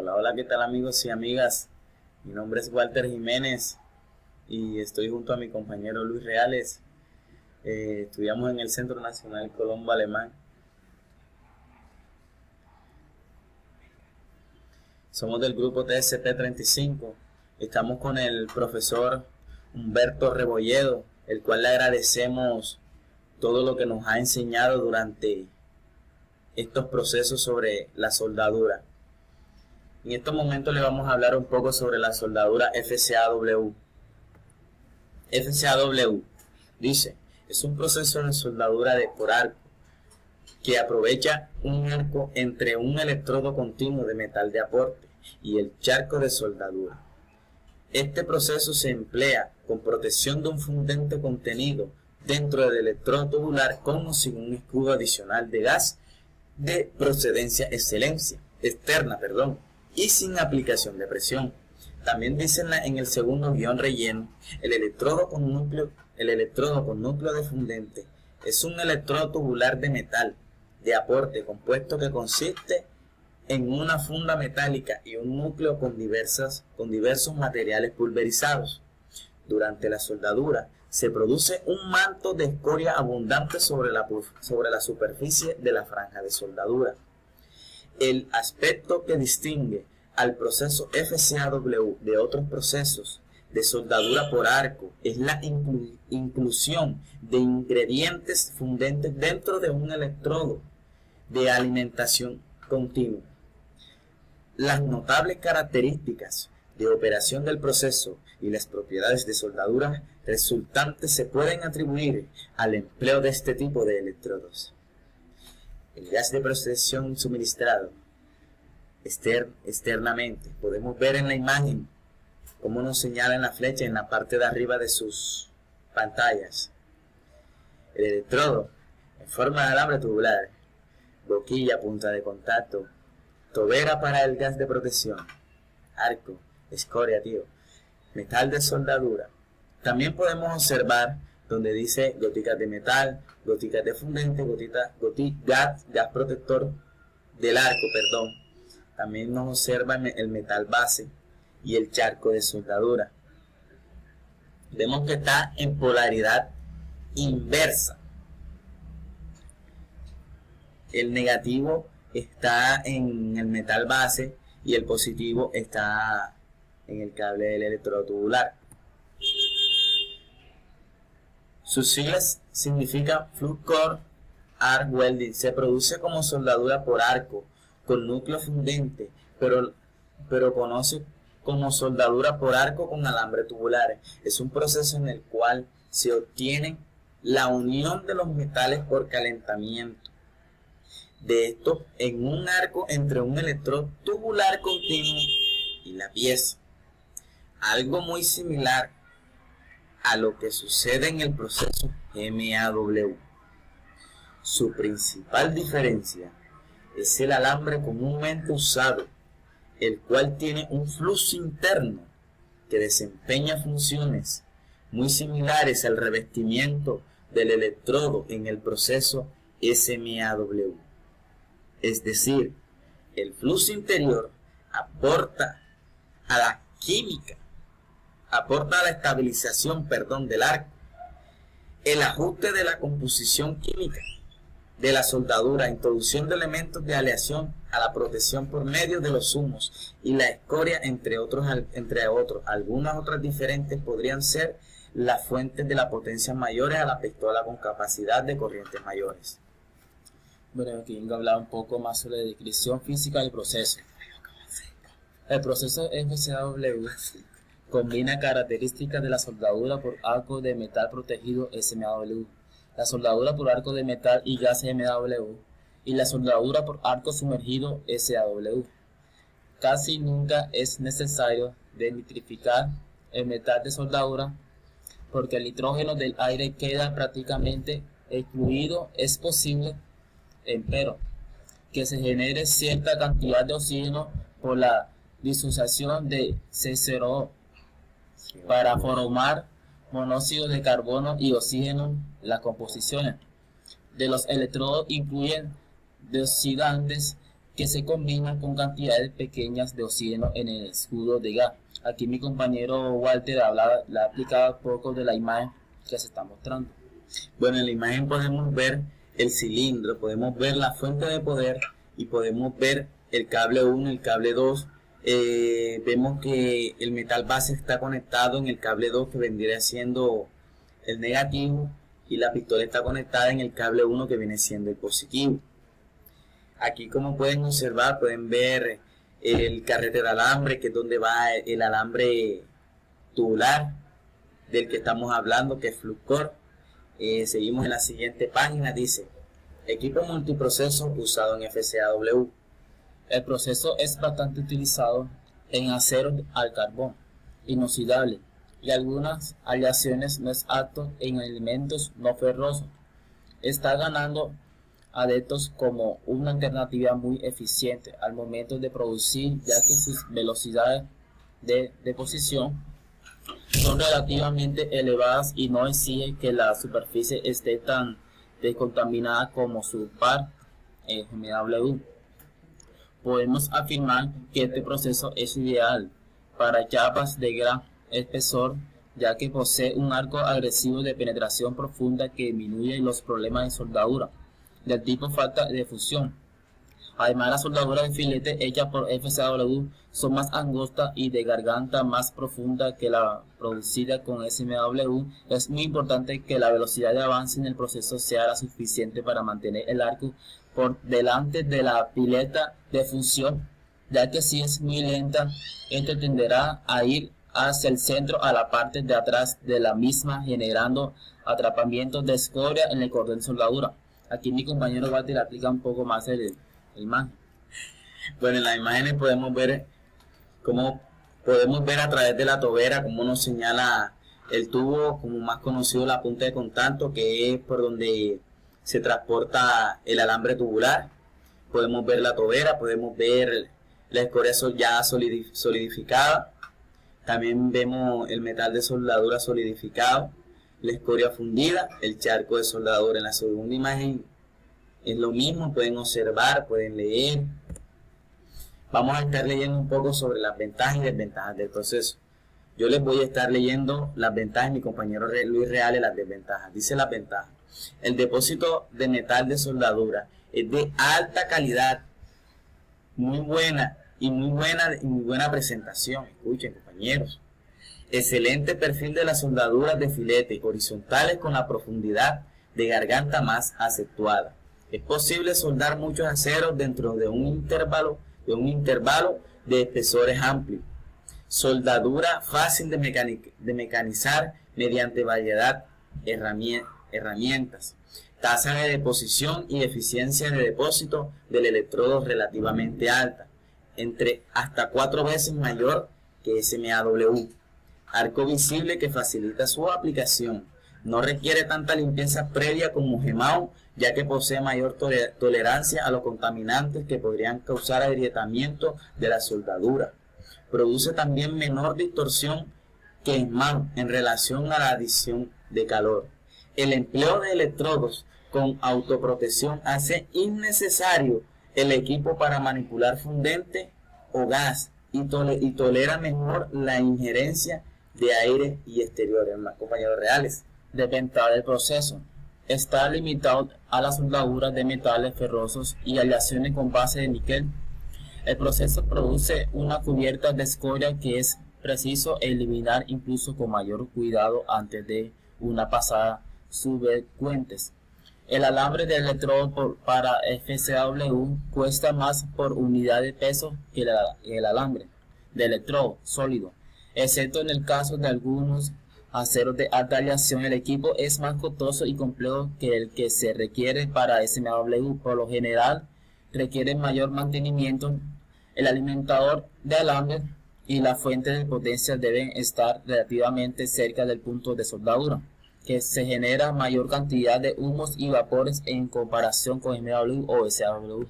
Hola, hola, ¿qué tal amigos y amigas? Mi nombre es Walter Jiménez y estoy junto a mi compañero Luis Reales. Estudiamos en el Centro Nacional Colombo Alemán. Somos del grupo TSP-35. Estamos con el profesor Humberto Rebolledo, el cual le agradecemos todo lo que nos ha enseñado durante estos procesos sobre la soldadura. En estos momentos le vamos a hablar un poco sobre la soldadura FCAW. FCAW dice, es un proceso de soldadura por arco que aprovecha un arco entre un electrodo continuo de metal de aporte y el charco de soldadura. Este proceso se emplea con protección de un fundente contenido dentro del electrodo tubular con o sin un escudo adicional de gas de procedencia externa, y sin aplicación de presión. También dicen en el segundo guión relleno, el electrodo con núcleo de fundente es un electrodo tubular de metal de aporte compuesto que consiste en una funda metálica y un núcleo con diversos materiales pulverizados. Durante la soldadura se produce un manto de escoria abundante sobre la superficie de la franja de soldadura. El aspecto que distingue al proceso FCAW de otros procesos de soldadura por arco es la inclusión de ingredientes fundentes dentro de un electrodo de alimentación continua. Las notables características de operación del proceso y las propiedades de soldadura resultantes se pueden atribuir al empleo de este tipo de electrodos. El gas de protección suministrado externamente. Podemos ver en la imagen cómo nos señala en la flecha en la parte de arriba de sus pantallas. El electrodo en forma de alambre tubular, boquilla, punta de contacto, tobera para el gas de protección, arco, escoria, metal de soldadura. También podemos observar donde dice goticas de metal, goticas de fundente, gas protector del arco, También nos observan el metal base y el charco de soldadura. Vemos que está en polaridad inversa. El negativo está en el metal base y el positivo está en el cable del electrodo tubular. Sus siglas significan Flux Core Arc Welding. Se produce como soldadura por arco con núcleo fundente, pero conoce como soldadura por arco con alambre tubular. Es un proceso en el cual se obtiene la unión de los metales por calentamiento de estos en un arco entre un electrodo tubular continuo y la pieza. Algo muy similar a lo que sucede en el proceso MAW. Su principal diferencia es el alambre comúnmente usado, el cual tiene un flujo interno que desempeña funciones muy similares al revestimiento del electrodo en el proceso SMAW. Es decir, el flujo interior aporta a la estabilización del arco, el ajuste de la composición química de la soldadura, introducción de elementos de aleación a la protección por medio de los humos y la escoria, entre otros. Algunas otras diferentes podrían ser las fuentes de las potencias mayores a la pistola con capacidad de corrientes mayores. Bueno, aquí vengo a hablar un poco más sobre la descripción física del proceso. El proceso FCAW combina características de la soldadura por arco de metal protegido SMAW, la soldadura por arco de metal y gas MAW y la soldadura por arco sumergido SAW. Casi nunca es necesario desnitrificar el metal de soldadura porque el nitrógeno del aire queda prácticamente excluido. Es posible, empero, que se genere cierta cantidad de oxígeno por la disociación de C0O para formar monóxido de carbono y oxígeno. Las composiciones de los electrodos incluyen deoxidantes que se combinan con cantidades pequeñas de oxígeno en el escudo de gas. Aquí mi compañero Walter le ha explicado un poco de la imagen que se está mostrando. Bueno, en la imagen podemos ver el cilindro, podemos ver la fuente de poder y podemos ver el cable 1, el cable 2. Vemos que el metal base está conectado en el cable 2, que vendría siendo el negativo, y la pistola está conectada en el cable 1, que viene siendo el positivo. Aquí, como pueden observar, pueden ver el carrete de alambre, que es donde va el alambre tubular del que estamos hablando, que es Flux-Core. Seguimos en la siguiente página. Dice: equipo multiproceso usado en FCAW. El proceso es bastante utilizado en acero al carbón, inoxidable, y algunas aleaciones no exactos en elementos no ferrosos. Está ganando adeptos como una alternativa muy eficiente al momento de producir, ya que sus velocidades de deposición son relativamente elevadas y no exige que la superficie esté tan descontaminada como su par FMW. Podemos afirmar que este proceso es ideal para chapas de gran espesor, ya que posee un arco agresivo de penetración profunda que disminuye los problemas de soldadura del tipo falta de fusión. Además, las soldaduras de filete hechas por FCAW son más angostas y de garganta más profunda que la producida con SMW. Es muy importante que la velocidad de avance en el proceso sea la suficiente para mantener el arco por delante de la pileta de fusión, ya que si es muy lenta, esto tenderá a ir hacia el centro, a la parte de atrás de la misma, generando atrapamientos de escoria en el cordón de soldadura. Aquí mi compañero Walter aplica un poco más la imagen. Bueno, en las imágenes podemos ver a través de la tobera cómo nos señala el tubo, como más conocido la punta de contacto, que es por donde se transporta el alambre tubular. Podemos ver la tobera, podemos ver la escoria ya solidificada. También vemos el metal de soldadura solidificado, la escoria fundida, el charco de soldadura. En la segunda imagen es lo mismo, pueden observar, pueden leer. Vamos a estar leyendo un poco sobre las ventajas y desventajas del proceso. Yo les voy a estar leyendo las ventajas, mi compañero Luis Reales las desventajas. Dice las ventajas: el depósito de metal de soldadura es de alta calidad, muy buena presentación. Escuchen, compañeros. Excelente perfil de las soldaduras de filete, horizontales con la profundidad de garganta más acentuada. Es posible soldar muchos aceros dentro de un intervalo de espesores amplios. Soldadura fácil de mecanizar mediante variedad de herramientas. Tasa de deposición y eficiencia de depósito del electrodo relativamente alta, entre hasta 4 veces mayor que SMAW. Arco visible que facilita su aplicación. No requiere tanta limpieza previa como GEMAO, ya que posee mayor tolerancia a los contaminantes que podrían causar agrietamiento de la soldadura. Produce también menor distorsión que SMAO en relación a la adición de calor. El empleo de electrodos con autoprotección hace innecesario el equipo para manipular fundente o gas y tolera mejor la injerencia de aire y exteriores. Más compañeros Reales. Desventaja del proceso: está limitado a las soldaduras de metales ferrosos y aleaciones con base de níquel. El proceso produce una cubierta de escoria que es preciso eliminar incluso con mayor cuidado antes de una pasada subsecuentes. El alambre de electrodo para FCAW cuesta más por unidad de peso que el alambre de electrodo sólido, excepto en el caso de algunos aceros de alta aleación. El equipo es más costoso y complejo que el que se requiere para SMAW. Por lo general requiere mayor mantenimiento. El alimentador de alambre y la fuente de potencia deben estar relativamente cerca del punto de soldadura, que se genera mayor cantidad de humos y vapores en comparación con SMAW o SAW.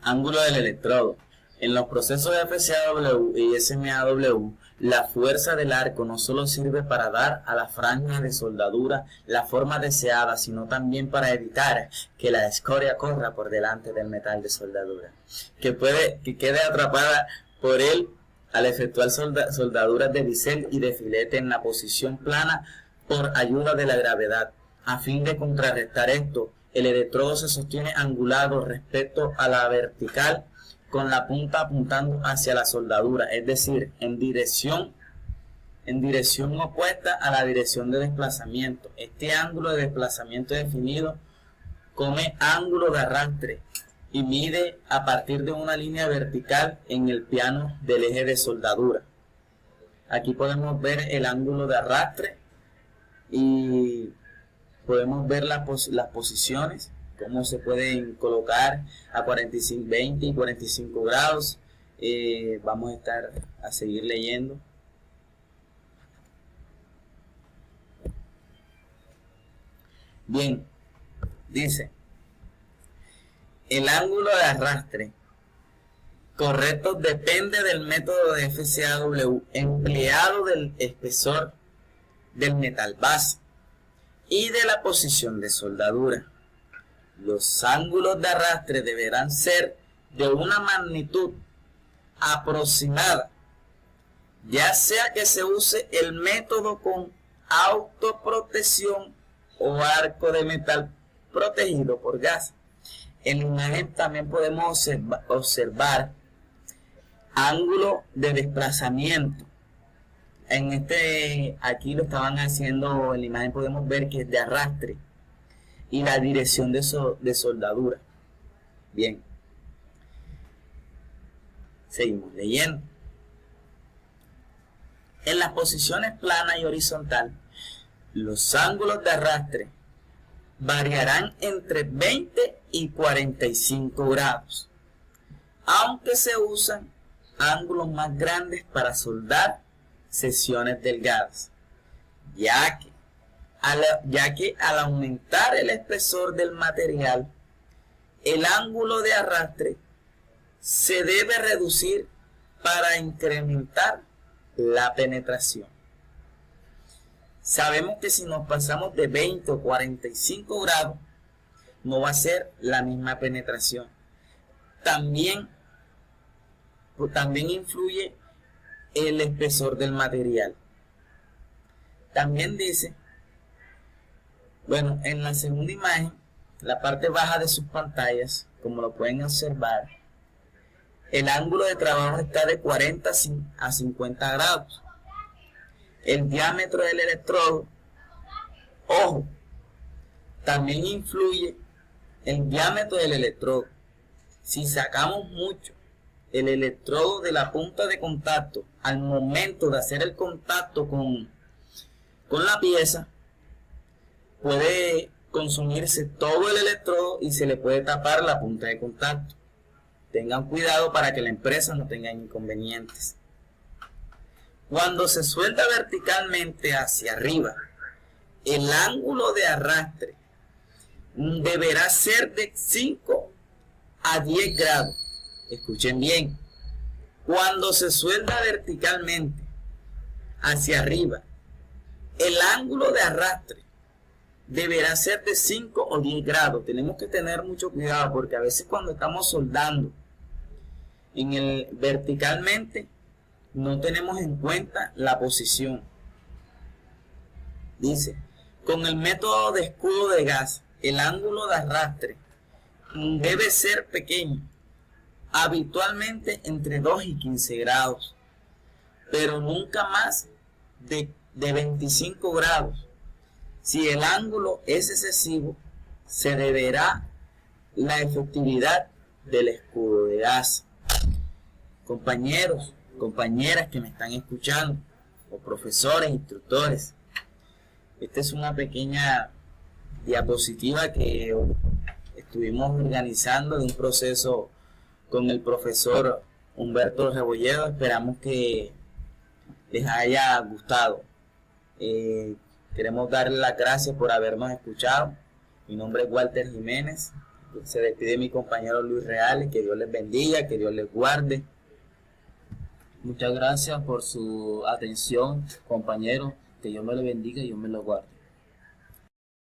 Ángulo del electrodo. En los procesos de FCAW y SMAW, la fuerza del arco no solo sirve para dar a la franja de soldadura la forma deseada, sino también para evitar que la escoria corra por delante del metal de soldadura, que quede atrapada por él al efectuar soldaduras de bisel y de filete en la posición plana por ayuda de la gravedad. A fin de contrarrestar esto, el electrodo se sostiene angulado respecto a la vertical, con la punta apuntando hacia la soldadura, es decir, en dirección opuesta a la dirección de desplazamiento. Este ángulo de desplazamiento definido como ángulo de arrastre y mide a partir de una línea vertical en el plano del eje de soldadura. Aquí podemos ver el ángulo de arrastre y podemos ver las posiciones, cómo se pueden colocar a 45, 20 y 45 grados. Vamos a seguir leyendo. Bien, dice, el ángulo de arrastre correcto depende del método de FCAW empleado, del espesor del metal base y de la posición de soldadura. Los ángulos de arrastre deberán ser de una magnitud aproximada, ya sea que se use el método con autoprotección o arco de metal protegido por gas. En la imagen también podemos observar ángulo de desplazamiento. Aquí lo estaban haciendo, en la imagen podemos ver que es de arrastre, y la dirección de soldadura. Bien, seguimos leyendo. En las posiciones plana y horizontal, los ángulos de arrastre variarán entre 20 y 45 grados, aunque se usan ángulos más grandes para soldar secciones delgadas, ya que al aumentar el espesor del material, el ángulo de arrastre se debe reducir para incrementar la penetración. Sabemos que si nos pasamos de 20 o 45 grados, no va a ser la misma penetración. También influye el espesor del material. También dice, bueno, en la segunda imagen, la parte baja de sus pantallas, como lo pueden observar, el ángulo de trabajo está de 40 a 50 grados. El diámetro del electrodo, ojo, también influye el diámetro del electrodo. Si sacamos mucho el electrodo de la punta de contacto al momento de hacer el contacto con la pieza, puede consumirse todo el electrodo y se le puede tapar la punta de contacto. Tengan cuidado para que la empresa no tenga inconvenientes. Cuando se suelda verticalmente hacia arriba, el ángulo de arrastre deberá ser de 5 a 10 grados. Escuchen bien. Cuando se suelda verticalmente hacia arriba, el ángulo de arrastre deberá ser de 5 o 10 grados. Tenemos que tener mucho cuidado porque a veces cuando estamos soldando verticalmente no tenemos en cuenta la posición. Dice, con el método de escudo de gas, el ángulo de arrastre debe ser pequeño, habitualmente entre 2 y 15 grados, pero nunca más de 25 grados. Si el ángulo es excesivo, se deberá la efectividad del escudo de gas. Compañeros, compañeras que me están escuchando, o profesores, instructores, esta es una pequeña diapositiva que estuvimos organizando de un proceso con el profesor Humberto Rebolledo. Esperamos que les haya gustado. Queremos darle las gracias por habernos escuchado. Mi nombre es Walter Jiménez. Se despide mi compañero Luis Reales, que Dios les bendiga, que Dios les guarde. Muchas gracias por su atención, compañero. Que Dios me lo bendiga y Dios me lo guarde.